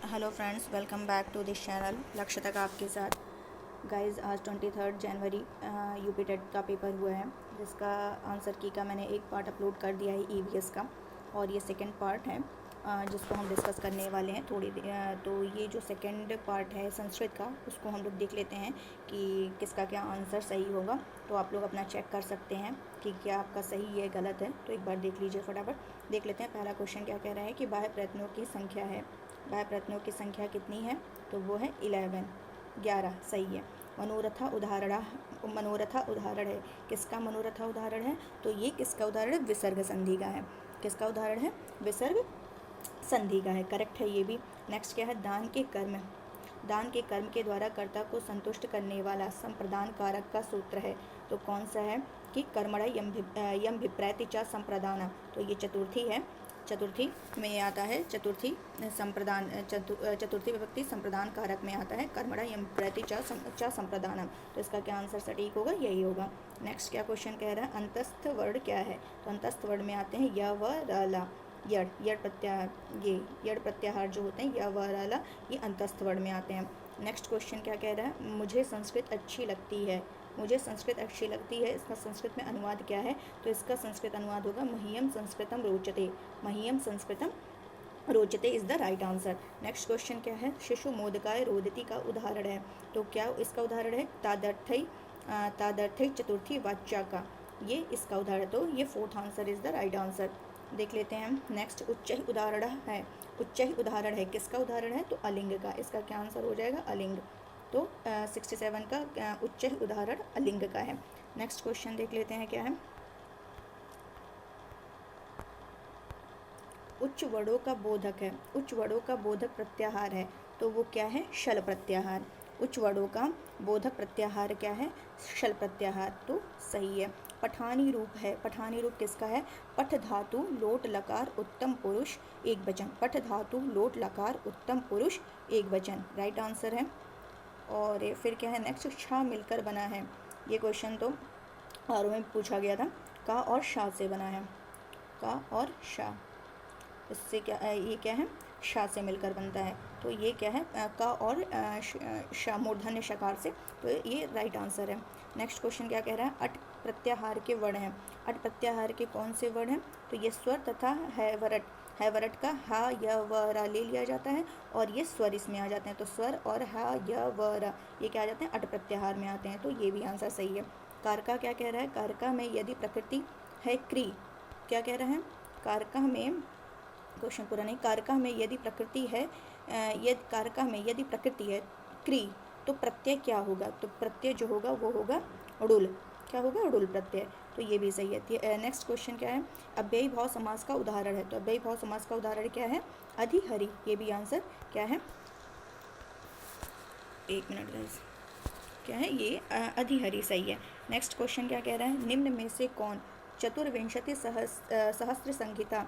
Hello friends, welcome back to this channel. Lakshya तक आपके साथ। गाइस, आज 23 जनवरी यूपी टेट का पेपर हुआ है, जिसका आंसर की का मैंने एक पार्ट अपलोड कर दिया है ईवीएस का, और ये सेकंड पार्ट है जिसको हम डिस्कस करने वाले हैं तो ये जो सेकंड पार्ट है संस्कृत का, उसको हम लोग देख लेते हैं कि किसका क्या आंसर सही होगा। तो आप लोग अपना चेक कर सकते हैं कि क्या आपका सही है गलत है। तो एक बार देख लीजिए, फटाफट देख लेते हैं। पहला क्वेश्चन क्या कह रहा है कि बाह्य प्रयत्नों की संख्या है। बाह्य प्रयत्नों की संख्या कितनी है? तो वो है 11 सही है। मनोरथा उदाहरण है। किसका मनोरथा उदाहरण है? तो ये किसका उदाहरण है? विसर्ग संधि का है। किसका उदाहरण है? विसर्ग संधि का है। करेक्ट है ये भी। नेक्स्ट क्या है? दान के कर्म के द्वारा कर्ता को संतुष्ट करने वाला संप्रदान कारक का सूत्र है। तो कौन सा है? कि कर्मणा यम विप्रैति च संप्रदान। तो ये चतुर्थी है। चतुर्थी में आता है। चतुर्थी विभक्ति संप्रदान कारक में आता है। कर्मणा यम विप्रैति च संप्रदानम। तो इसका क्या आंसर सटीक होगा? यही होगा। नेक्स्ट क्या क्वेश्चन कह रहा है? अंतस्थ वर्ण क्या है? तो अंतस्थ वर्ण में आते हैं य व र ला। यड़ प्रत्याहार, ये यड़ प्रत्याहार जो होते हैं य व र ला, ये अंतस्थ वर्ण में आते हैं। नेक्स्ट क्वेश्चन क्या कह रहा है? मुझे संस्कृत अच्छी लगती है। मुझे संस्कृत अच्छी लगती है, इसका संस्कृत में अनुवाद क्या है? तो इसका संस्कृत अनुवाद होगा मह्यम संस्कृतम रोचते। मह्यम संस्कृतम रोचते is the right answer. Next question क्या है? शिशु मोदकाय रोदती का उदाहरण है। तो क्या इसका उदाहरण है? तादर्थई चतुर्थी वाच्या का, ये इसका उदाहरण। तो ये fourth answer is the right answer. देख लेते हैं हम। नेक्स्ट उच्च ही उदाहरण है। उच्च ही उदाहरण है, किसका उदाहरण है? तो अलिंग का। इसका क्या आंसर हो जाएगा? अलिंग। तो 67 का उच्च ही उदाहरण अलिंग का है। नेक्स्ट क्वेश्चन देख लेते हैं क्या है। उच्च वर्णों का बोधक है। उच्च वर्णों का बोधक प्रत्याहार है। तो वो क्या है? शल प्रत्याहार। उच्च वर्णों का बोधक प्रत्याहार क्या है? शल प्रत्याहार। तो सही है। पठानी रूप है। पठानी रूप किसका है? पठ धातु लोट लकार उत्तम पुरुष एक वचन। पठ धातु लोट लकार उत्तम पुरुष एक वचन, राइट आंसर है। और फिर क्या है? नेक्स्ट छा मिलकर बना है। ये क्वेश्चन तो आरोह में पूछा गया था। का और शाह से बना है। का और शाह, इससे क्या ये क्या है? शाह से मिलकर बनता है। तो ये क्या है? का और शाह मूर्धन्य शकार से। तो ये राइट आंसर है। नेक्स्ट क्वेश्चन क्या कह रहा है? अट प्रत्याहार के वर्ण हैं। अट प्रत्याहार के कौन से वर्ण हैं? तो ये स्वर तथा हैवरट। हैवरट का हा य व रा ले लिया जाता है, और ये स्वर इसमें आ जाते हैं। तो स्वर और हा य व रा ये क्या आ जाते हैं? अट प्रत्याहार में आते हैं। तो ये भी आंसर सही है। कारका क्या कह रहा है? कारका में यदि प्रकृति है क्री, क्या कह रहा है? कारका में, क्वेश्चन पूरा नहीं। कारका में यदि प्रकृति है कारका में यदि प्रकृति है क्री, तो प्रत्यय क्या होगा? तो प्रत्यय जो होगा वो होगा उड़ुल। क्या होगा? उड़ुल प्रत्यय। तो ये भी सही है। नेक्स्ट क्वेश्चन क्या है? अव्ययी भाव समास का उदाहरण है। तो अव्ययी भाव समास का उदाहरण क्या है? अधिहरि। ये भी आंसर क्या है? एक मिनट गाइस, क्या है ये? अधिहरि सही है। नेक्स्ट क्वेश्चन क्या कह रहा है? निम्न में से कौन चतुर्विंशति सहस्त्र संहिता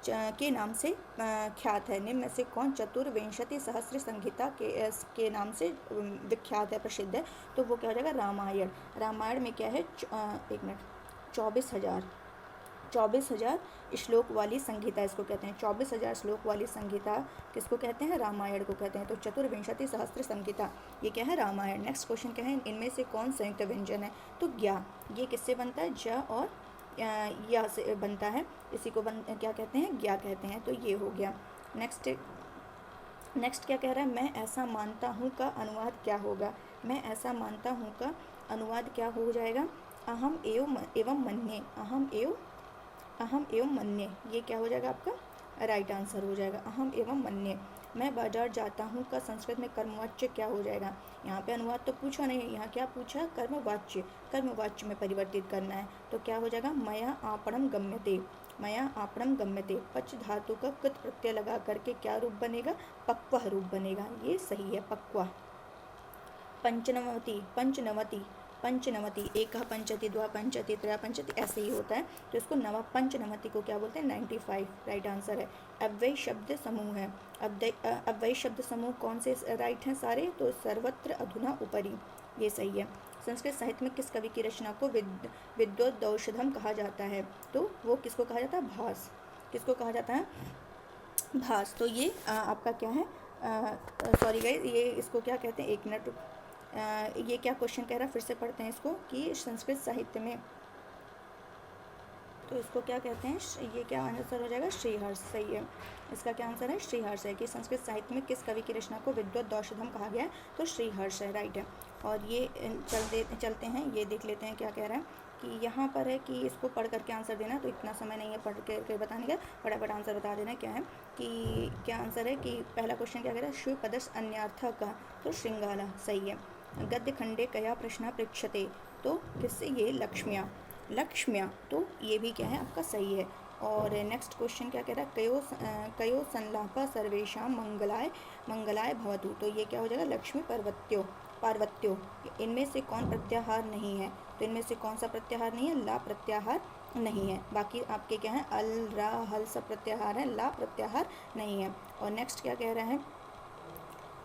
के नाम से ख्यात है? निम्न में से कौन चतुर्विंशति सहस्त्र संहिता के नाम से विख्यात है, प्रसिद्ध है? तो वो क्या हो जाएगा? रामायण। रामायण में क्या है? एक मिनट, 24,000 श्लोक वाली संहिता इसको कहते हैं। 24,000 श्लोक वाली संहिता किसको कहते हैं? रामायण को कहते हैं। तो चतुर्विंशति सहस्त्र संहिता ये क्या है? रामायण। नेक्स्ट क्वेश्चन क्या है? इनमें से कौन संयुक्त व्यंजन है? तो ज्ञा। ये किससे बनता है? ज और या से बनता है। इसी को क्या कहते हैं? ज्ञा कहते हैं। तो ये हो गया। नेक्स्ट क्या कह रहा है? मैं ऐसा मानता हूँ का अनुवाद क्या होगा? मैं ऐसा मानता हूँ का अनुवाद क्या हो जाएगा? अहम एवं मन्ये। अहम एवं मन्ये, ये क्या हो जाएगा आपका? राइट आंसर हो जाएगा। अहम एवं मन्ये। मैं बाजार जाता हूँ का संस्कृत में कर्मवाच्य क्या हो जाएगा? यहाँ पे अनुवाद तो पूछा नहीं है, यहाँ क्या पूछा? कर्मवाच्य। कर्मवाच्य में परिवर्तित करना है। तो क्या हो जाएगा? मया आपणम गम्यते। मया आपणम गम्यते। पच धातु का कृत प्रत्यय लगा करके क्या रूप बनेगा? पक्वः रूप बनेगा। ये सही है, पक्वा। पंचनवति एक पंचति द्वा पंचति त्रया पंचति ऐसे ही होता है। तो इसको पंचनवति को क्या बोलते हैं? 95 राइट आंसर है। अव्यय शब्द समूह है। अव्यय शब्द समूह कौन से राइट हैं सारे? तो सर्वत्र अधुना उपरि, ये सही है। संस्कृत साहित्य में किस कवि की रचना को विद्वदौषधम कहा जाता है? तो वो किसको कहा जाता है? भास। किसको कहा जाता है? भास। तो ये आपका क्या है? सॉरी गाइस, ये इसको क्या कहते हैं, एक मिनट, ये क्या क्वेश्चन कह रहा है, फिर से पढ़ते हैं इसको, कि संस्कृत साहित्य में, तो इसको क्या कहते हैं, ये क्या आंसर हो जाएगा, श्रीहर्ष। सही है, इसका क्या आंसर है, श्रीहर्ष है, कि संस्कृत साहित्य में किस कवि की रचना को विद्वत दौशधम कहा गया है, तो श्रीहर्ष है, राइट है। और ये चलते हैं, ये देख लेते हैं क्या कह रहा है, कि यहाँ पर है कि इसको पढ़ करके आंसर देना, तो इतना समय नहीं है पढ़ के बताने का, फटाफट आंसर बता देना क्या है, कि क्या आंसर है, कि पहला क्वेश्चन क्या कह रहा है, शिव पदस अन्यार्थ का, तो श्रृंगाला। सही है। गद्य खंडे कया प्रश्न पृक्षते, तो किससे, ये लक्ष्म्या, तो ये भी क्या है आपका सही है। और नेक्स्ट क्वेश्चन क्या कह रहा है, कयो संलापा सर्वेशा मंगलाय भवतु, तो ये क्या हो जाएगा, लक्ष्मी पार्वत्यो, इनमें से कौन प्रत्याहार नहीं है, तो इनमें से कौन सा प्रत्याहार नहीं है, ला प्रत्याहार नहीं है। बाकी आपके क्या है, अल रा हल सब प्रत्याहार है, ला प्रत्याहार नहीं है। और नेक्स्ट क्या कह रहा है,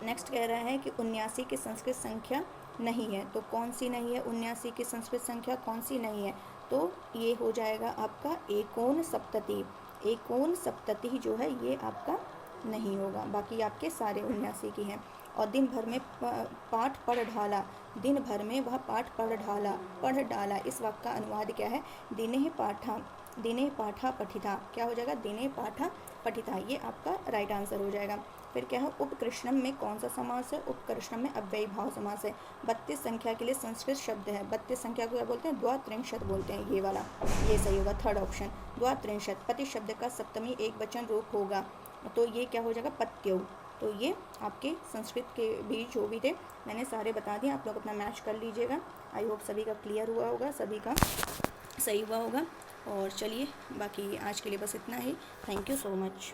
नेक्स्ट कह रहा है कि 79 की संस्कृत संख्या नहीं है, तो कौन सी नहीं है, 79 की संस्कृत संख्या कौन सी नहीं है, तो ये हो जाएगा आपका एकोन सप्तति जो है ये आपका नहीं होगा, बाकी आपके सारे 79 की हैं। और दिन भर में पाठ पढ़ डाला, दिन भर में वह पाठ पढ़ डाला, इस वाक्य का अनुवाद क्या है, दिने पाठा पठिता, क्या हो जाएगा, दिने पाठा पठिता, ये आपका राइट आंसर हो जाएगा। फिर क्या है, उपकृष्णम में कौन सा समास है, उपकृष्णम में अव्ययी भाव समास है। 32 संख्या के लिए संस्कृत शब्द है, 32 संख्या को क्या बोलते हैं, द्वात्रिंशत् बोलते हैं, ये वाला, ये सही होगा, थर्ड ऑप्शन द्वात्रिंशत्। पति शब्द का सप्तमी एक वचन रूप होगा, तो ये क्या हो जाएगा, पत्यौ। तो ये आपके संस्कृत के भी जो भी थे मैंने सारे बता दिए, आप लोग अपना मैच कर लीजिएगा। आई होप सभी का क्लियर हुआ होगा, सभी का सही हुआ होगा। और चलिए बाकी आज के लिए बस इतना ही। Thank you so much.